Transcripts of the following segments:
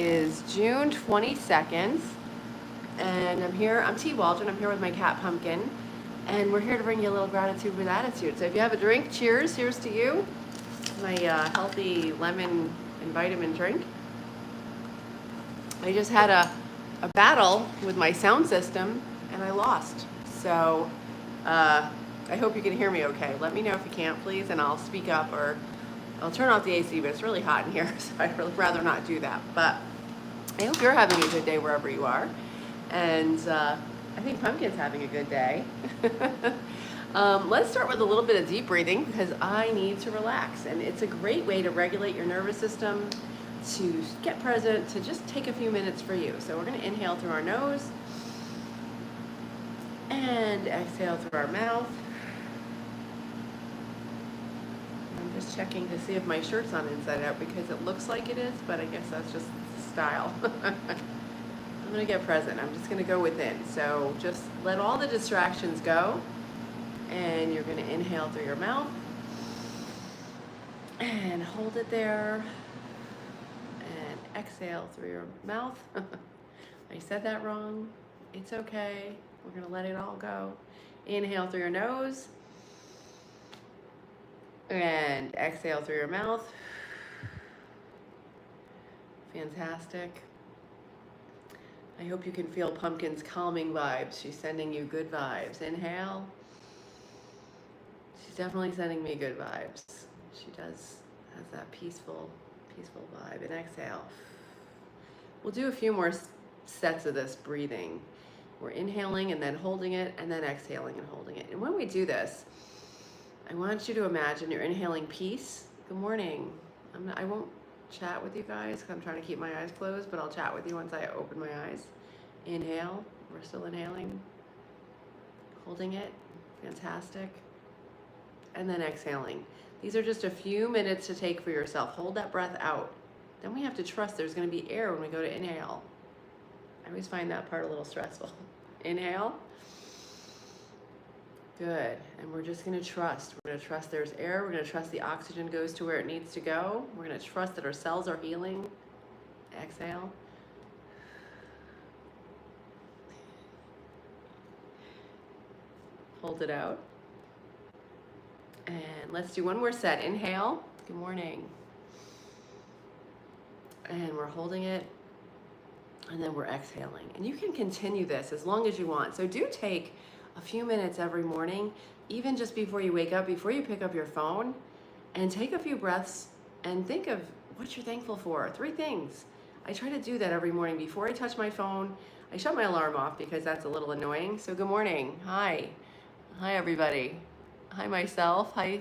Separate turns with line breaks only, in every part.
is June 22nd, and I'm T. Waldron. I'm here with my cat Pumpkin, and we're here to bring you a little gratitude with attitude. So if you have a drink, cheers. Here's to you. My healthy lemon and vitamin drink. I just had a battle with my sound system, and I lost. So I hope you can hear me okay. Let me know if you can't, please, and I'll speak up, or I'll turn off the AC, but it's really hot in here, so I'd really rather not do that. But I hope you're having a good day wherever you are. And I think Pumpkin's having a good day. Let's start with a little bit of deep breathing, because I need to relax. And it's a great way to regulate your nervous system, to get present, to just take a few minutes for you. So we're going to inhale through our nose and exhale through our mouth. I'm just checking to see if my shirt's on inside out, because it looks like it is, but I guess that's just style. I'm going to get present. I'm just going to go within. So just let all the distractions go, and you're going to inhale through your mouth and hold it there, and exhale through your mouth. I said that wrong. It's okay. We're going to let it all go. Inhale through your nose and exhale through your mouth. Fantastic. I hope you can feel Pumpkin's calming vibes. She's sending you good vibes. Inhale. She's definitely sending me good vibes. She has that peaceful vibe. And exhale. We'll do a few more sets of this breathing. We're inhaling and then holding it, and then exhaling and holding it. And when we do this, I want you to imagine you're inhaling peace. Good morning. I won't chat with you guys because I'm trying to keep my eyes closed, but I'll chat with you once I open my eyes. Inhale. We're still inhaling. Holding it. Fantastic. And then exhaling. These are just a few minutes to take for yourself. Hold that breath out. Then we have to trust there's going to be air when we go to inhale. I always find that part a little stressful. Inhale. Good. And we're just going to trust. We're going to trust there's air. We're going to trust the oxygen goes to where it needs to go. We're going to trust that our cells are healing. Exhale. Hold it out. And let's do one more set. Inhale. Good morning. And we're holding it. And then we're exhaling. And you can continue this as long as you want. So do take a few minutes every morning, even just before you wake up, before you pick up your phone, and take a few breaths and think of what you're thankful for. 3 things. I try to do that every morning before I touch my phone. I shut my alarm off because that's a little annoying. So good morning. Hi. Hi, everybody. Hi, myself. Hi,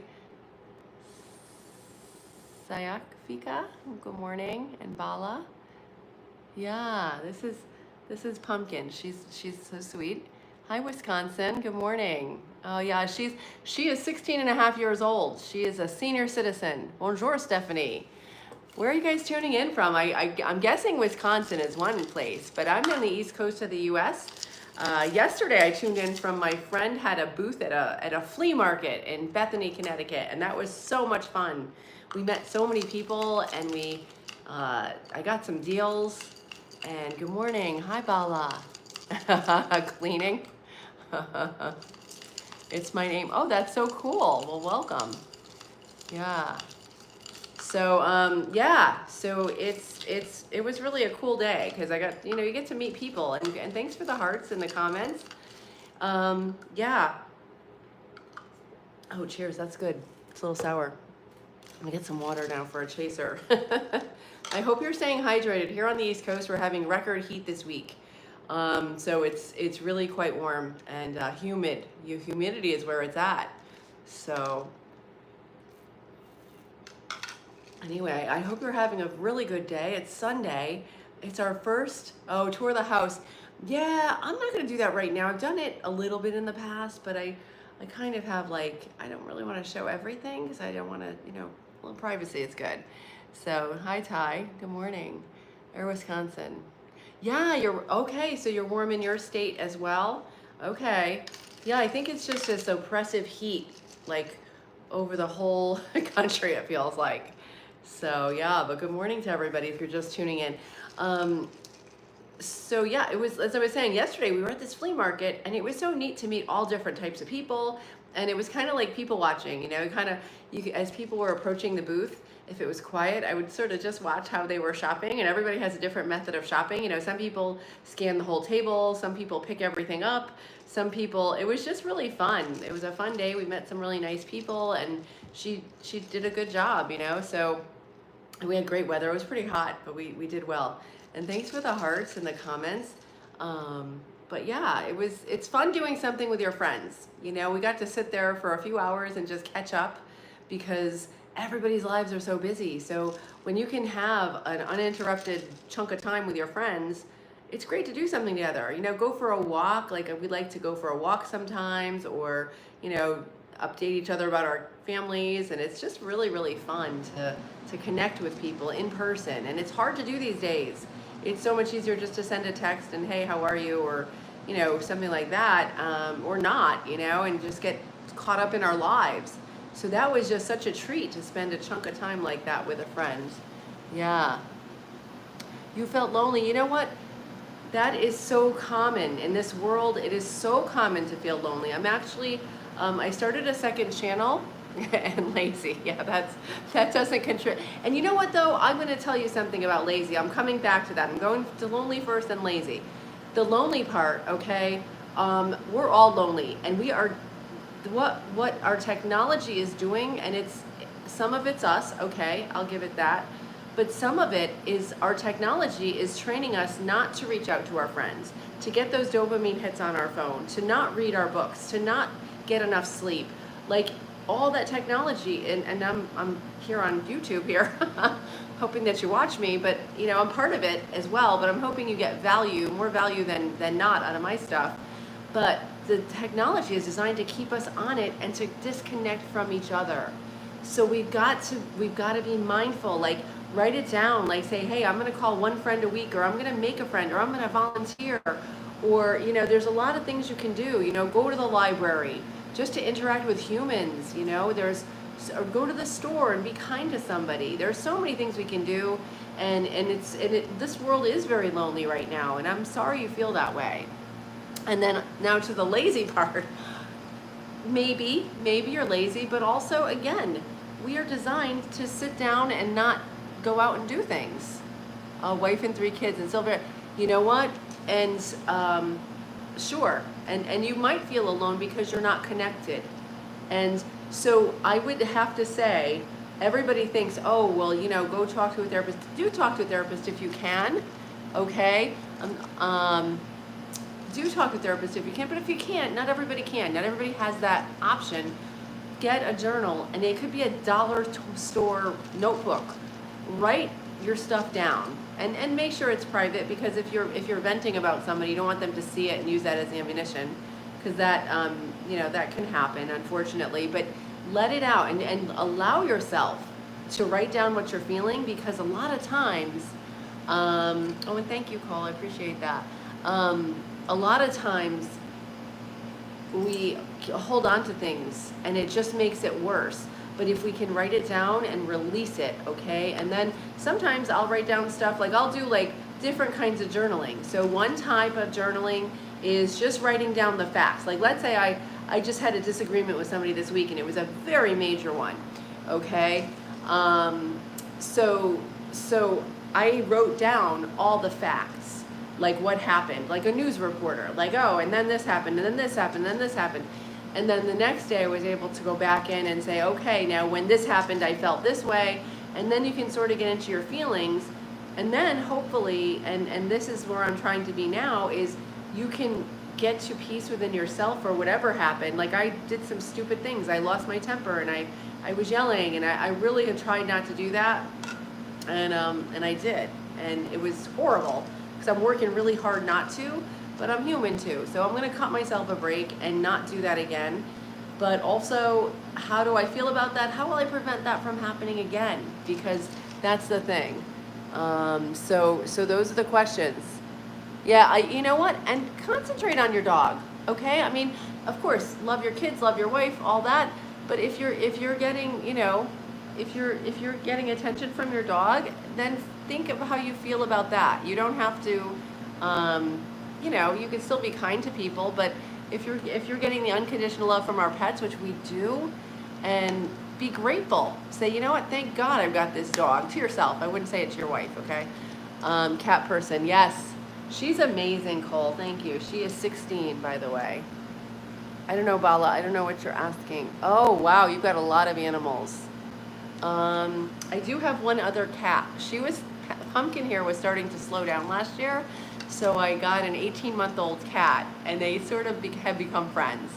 Sayakfika. Good morning. And Bala. Yeah, this is Pumpkin. She's so sweet. Hi, Wisconsin. Good morning. Oh yeah, she is 16 and a half years old. She is a senior citizen. Bonjour, Stephanie. Where are you guys tuning in from? I'm guessing Wisconsin is one place, but I'm in the East Coast of the U.S. Yesterday I tuned in from my friend had a booth at a flea market in Bethany, Connecticut, and that was so much fun. We met so many people, and I got some deals. And good morning. Hi, Bala. Cleaning. It's my name. Oh, that's so cool. Well, welcome. Yeah. So yeah. So it was really a cool day because I got, you get to meet people, and thanks for the hearts and the comments. Yeah. Oh, cheers. That's good. It's a little sour. I'm gonna get some water now for a chaser. I hope you're staying hydrated. Here on the East Coast, we're having record heat this week. So it's really quite warm and humid. Humidity is where it's at. So anyway, I hope you're having a really good day. It's Sunday. It's our first tour of the house. Yeah, I'm not gonna do that right now. I've done it a little bit in the past, but I kind of have I don't really want to show everything because I don't want to, a little privacy is good. So hi Ty, good morning. Air Wisconsin. Yeah, you're okay. So you're warm in your state as well. Okay. Yeah, I think it's just this oppressive heat, over the whole country. It feels like. So yeah, but good morning to everybody if you're just tuning in. Um, so yeah, it was, as I was saying yesterday, we were at this flea market and it was so neat to meet all different types of people. And it was kind of like people watching, kind of, as people were approaching the booth, if it was quiet, I would sort of just watch how they were shopping, and everybody has a different method of shopping. Some people scan the whole table, some people pick everything up, some people, it was just really fun. It was a fun day. We met some really nice people, and she did a good job, so we had great weather. It was pretty hot, but we did well. And thanks for the hearts and the comments. But yeah, it's fun doing something with your friends. We got to sit there for a few hours and just catch up because everybody's lives are so busy. So when you can have an uninterrupted chunk of time with your friends, it's great to do something together. Go for a walk. Like we like to go for a walk sometimes, or, update each other about our families. And it's just really, really fun to connect with people in person. And it's hard to do these days. It's so much easier just to send a text and, hey, how are you? Or, something like that, or not, and just get caught up in our lives. So that was just such a treat to spend a chunk of time like that with a friend. Yeah. You felt lonely. You know what? That is so common in this world. It is so common to feel lonely. I'm actually, I started a second channel and lazy. Yeah, that doesn't contribute. And you know what though? I'm going to tell you something about lazy. I'm coming back to that. I'm going to lonely first and lazy. The lonely part, okay? We're all lonely, and we are. What our technology is doing, and some of it's us, okay? I'll give it that. But some of it is our technology is training us not to reach out to our friends, to get those dopamine hits on our phone, to not read our books, to not get enough sleep. Like all that technology, and I'm here on YouTube here, hoping that you watch me, but I'm part of it as well, but I'm hoping you get value, more value than not out of my stuff. But the technology is designed to keep us on it and to disconnect from each other. So we've got to be mindful, like write it down, like say, hey, I'm going to call one friend a week, or I'm going to make a friend, or I'm going to volunteer, or there's a lot of things you can do. Go to the library just to interact with humans. Or go to the store and be kind to somebody. There's so many things we can do, and this world is very lonely right now, and I'm sorry you feel that way. And then now to the lazy part. Maybe you're lazy, but also again, we are designed to sit down and not go out and do things. A wife and 3 kids, and Sylvia, you know what? And sure, and you might feel alone because you're not connected. And so I would have to say, everybody thinks, oh, well, go talk to a therapist. Do talk to a therapist if you can, okay? Do talk to a therapist if you can, but if you can't, not everybody can. Not everybody has that option. Get a journal, and it could be a dollar store notebook. Write your stuff down, and make sure it's private, because if you're venting about somebody, you don't want them to see it and use that as ammunition, because that that can happen, unfortunately. But let it out and allow yourself to write down what you're feeling, because a lot of times, and thank you, Cole, I appreciate that. A lot of times we hold on to things and it just makes it worse. But if we can write it down and release it, okay? And then sometimes I'll write down stuff, like I'll do like different kinds of journaling. So one type of journaling is just writing down the facts. Like let's say I just had a disagreement with somebody this week, and it was a very major one, okay? So I wrote down all the facts, like what happened, like a news reporter, like, oh, and then this happened, and then this happened, and then this happened. And then the next day I was able to go back in and say, okay, now when this happened, I felt this way. And then you can sort of get into your feelings. And then hopefully, and this is where I'm trying to be now, is you can get to peace within yourself for whatever happened. Like I did some stupid things. I lost my temper, and I was yelling, and I really had tried not to do that. And I did. And it was horrible, because I'm working really hard not to, but I'm human too. So I'm going to cut myself a break and not do that again. But also, how do I feel about that? How will I prevent that from happening again? Because that's the thing. So those are the questions. Yeah, you know what? And concentrate on your dog. Okay? I mean, of course, love your kids, love your wife, all that. But if you're getting, if you're getting attention from your dog, then think of how you feel about that. You don't have to, you know, you can still be kind to people, but if you're getting the unconditional love from our pets, which we do, and be grateful. Say, you know what? Thank God I've got this dog. To yourself. I wouldn't say it to your wife, okay? Cat person, yes. She's amazing, Cole. Thank you. She is 16, by the way. I don't know, Bala. I don't know what you're asking. Oh, wow. You've got a lot of animals. I do have one other cat. Pumpkin here was starting to slow down last year, so I got an 18-month-old cat, and they sort of have become friends.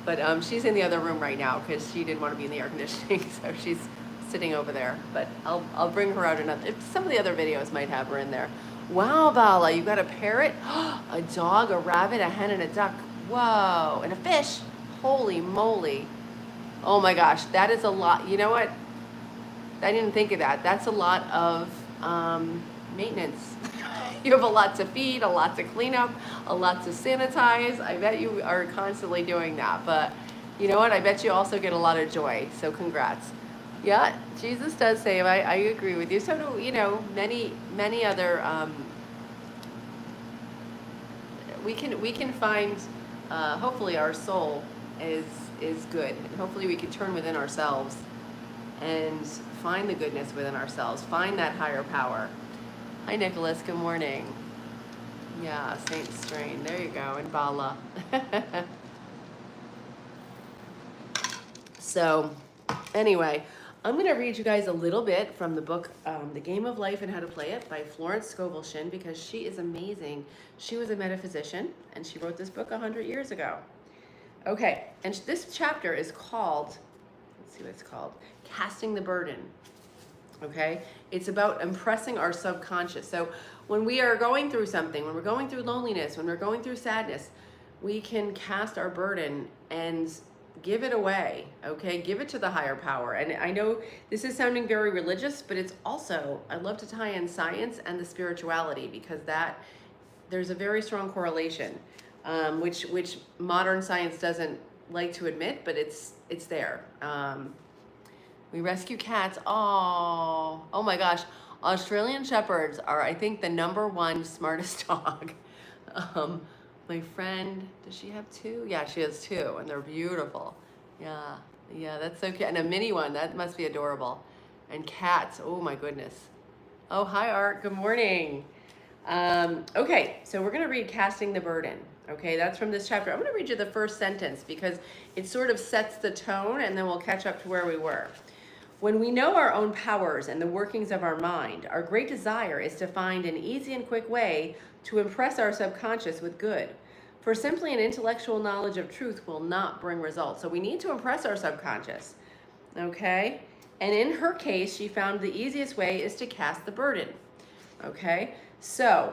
But she's in the other room right now because she didn't want to be in the air conditioning, so she's sitting over there. But I'll bring her out another. Some of the other videos might have her in there. Wow, Bala, you got a parrot, a dog, a rabbit, a hen, and a duck. Whoa, and a fish. Holy moly. Oh my gosh, that is a lot. You know what? I didn't think of that. That's a lot of maintenance. You have a lot to feed, a lot to clean up, a lot to sanitize. I bet you are constantly doing that. But you know what? I bet you also get a lot of joy. So congrats. Yeah, Jesus does save. I agree with you. So do, you know, many other. We can find. Hopefully, our soul is good, and hopefully, we can turn within ourselves and find the goodness within ourselves. Find that higher power. Hi, Nicholas. Good morning. Yeah, Saint Strain. There you go. And Bala. So, anyway, I'm going to read you guys a little bit from the book, The Game of Life and How to Play It by Florence Scovel Shinn, because she is amazing. She was a metaphysician, and she wrote this book 100 years ago. Okay, and this chapter is called, let's see what it's called, Casting the Burden. Okay, it's about impressing our subconscious. So when we are going through something, when we're going through loneliness, when we're going through sadness, we can cast our burden and give it away. Okay, give it to the higher power. And I know this is sounding very religious, but it's also, I love to tie in science and the spirituality, because there's a very strong correlation, which modern science doesn't like to admit, but it's there. We rescue cats. Oh my gosh. Australian Shepherds are, I think, the #1 smartest dog. My friend, does she have 2? Yeah, she has 2, and they're beautiful. Yeah, that's so cute. And a mini one, that must be adorable. And cats, oh my goodness. Oh, hi, Art. Good morning. Okay, so we're going to read Casting the Burden. Okay, that's from this chapter. I'm going to read you the first sentence because it sort of sets the tone, and then we'll catch up to where we were. When we know our own powers and the workings of our mind, our great desire is to find an easy and quick way to impress our subconscious with good. For simply an intellectual knowledge of truth will not bring results. So we need to impress our subconscious. Okay? And in her case, she found the easiest way is to cast the burden. Okay? So,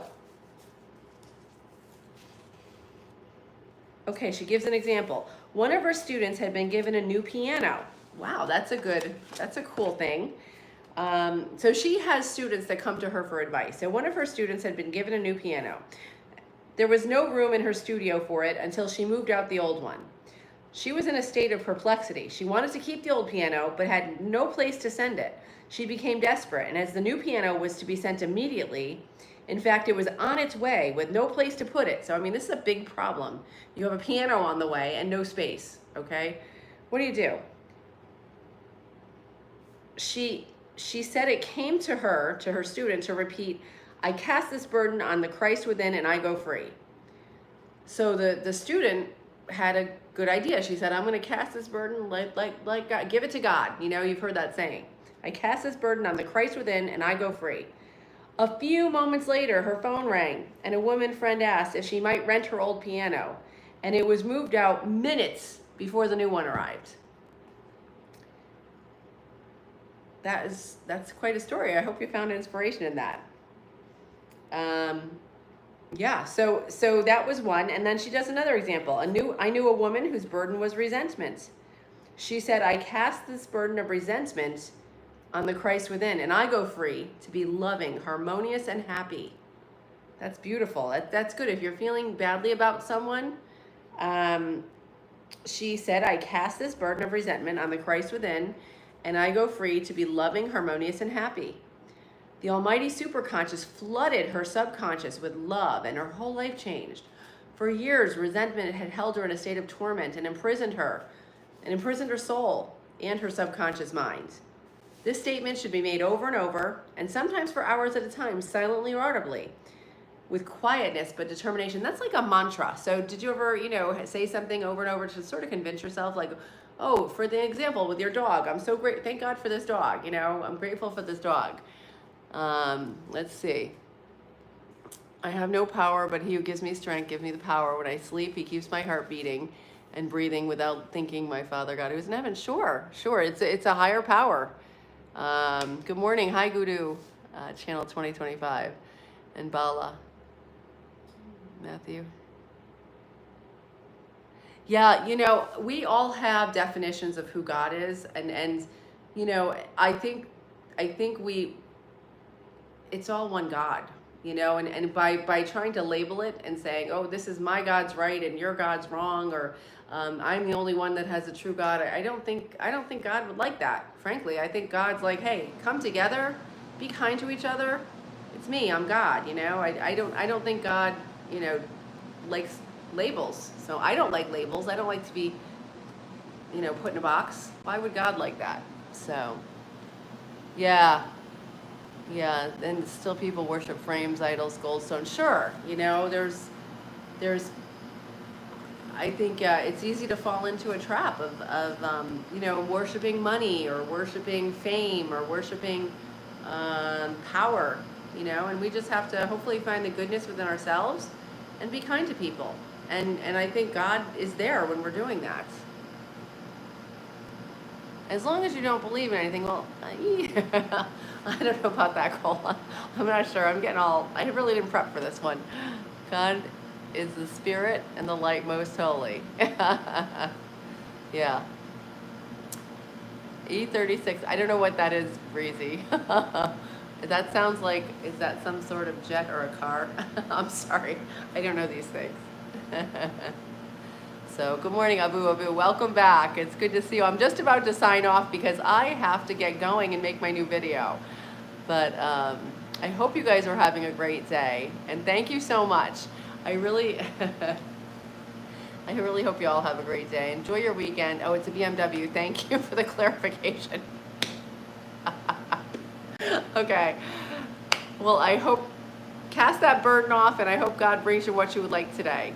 okay, she gives an example. One of her students had been given a new piano. Wow, that's a cool thing. So she has students that come to her for advice. So one of her students had been given a new piano. There was no room in her studio for it until she moved out the old one. She was in a state of perplexity. She wanted to keep the old piano, but had no place to send it. She became desperate, and as the new piano was to be sent immediately, in fact, it was on its way with no place to put it. So, I mean, this is a big problem. You have a piano on the way and no space, okay? What do? She said it came to her student, to repeat, I cast this burden on the Christ within and I go free. So the student had a good idea. She said, I'm going to cast this burden like God, give it to God. You know, you've heard that saying. I cast this burden on the Christ within and I go free. A few moments later, her phone rang and a woman friend asked if she might rent her old piano. And it was moved out minutes before the new one arrived. That's quite a story. I hope you found inspiration in that. Yeah, so that was one. And then she does another example. I knew a woman whose burden was resentment. She said, I cast this burden of resentment on the Christ within, and I go free to be loving, harmonious, and happy. That's beautiful. That's good. If you're feeling badly about someone, she said, I cast this burden of resentment on the Christ within, and I go free to be loving, harmonious, and happy. The almighty superconscious flooded her subconscious with love, and her whole life changed. For years, resentment had held her in a state of torment and imprisoned her soul and her subconscious mind. This statement should be made over and over, and sometimes for hours at a time, silently or audibly, with quietness but determination. That's like a mantra. So did you ever, say something over and over to sort of convince yourself, like, oh, for the example with your dog, I'm so great, thank God for this dog, I'm grateful for this dog. Let's see. I have no power, but he who gives me strength gives me the power. When I sleep, he keeps my heart beating and breathing without thinking, my Father God who is in heaven. Sure. It's a higher power. Good morning. Hi, Guru, channel 2025. And Bala. Matthew. Yeah, we all have definitions of who God is. And I think it's all one God. And by trying to label it and saying, oh, this is my God's right and your God's wrong, or I'm the only one that has a true God, I don't think God would like that. Frankly, I think God's like, hey, come together, be kind to each other. It's me, I'm God. I don't think God likes labels. So I don't like labels. I don't like to be put in a box. Why would God like that? So yeah, and still people worship frames, idols, goldstones. Sure, there's I think it's easy to fall into a trap of worshiping money, or worshiping fame, or worshiping power, and we just have to hopefully find the goodness within ourselves and be kind to people. And I think God is there when we're doing that. As long as you don't believe in anything, well, I don't know about that, Cole. I'm not sure. I really didn't prep for this one. God is the spirit and the light most holy. Yeah. E36, I don't know what that is, Breezy. That sounds like, is that some sort of jet or a car? I'm sorry, I don't know these things. So good morning, Abu Abu. Welcome back. It's good to see you. I'm just about to sign off because I have to get going and make my new video. But I hope you guys are having a great day. And thank you so much. I really hope you all have a great day. Enjoy your weekend. Oh, it's a BMW. Thank you for the clarification. Okay. Well, I hope, cast that burden off, and I hope God brings you what you would like today.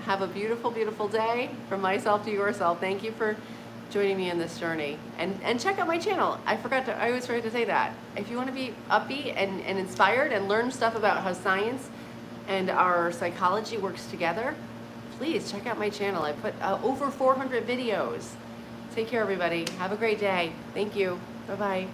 Have a beautiful, beautiful day. From myself to yourself. Thank you for joining me in this journey. And check out my channel. I always forget to say that. If you want to be upbeat and inspired and learn stuff about how science and our psychology works together, please check out my channel. I put over 400 videos. Take care, everybody. Have a great day. Thank you. Bye-bye.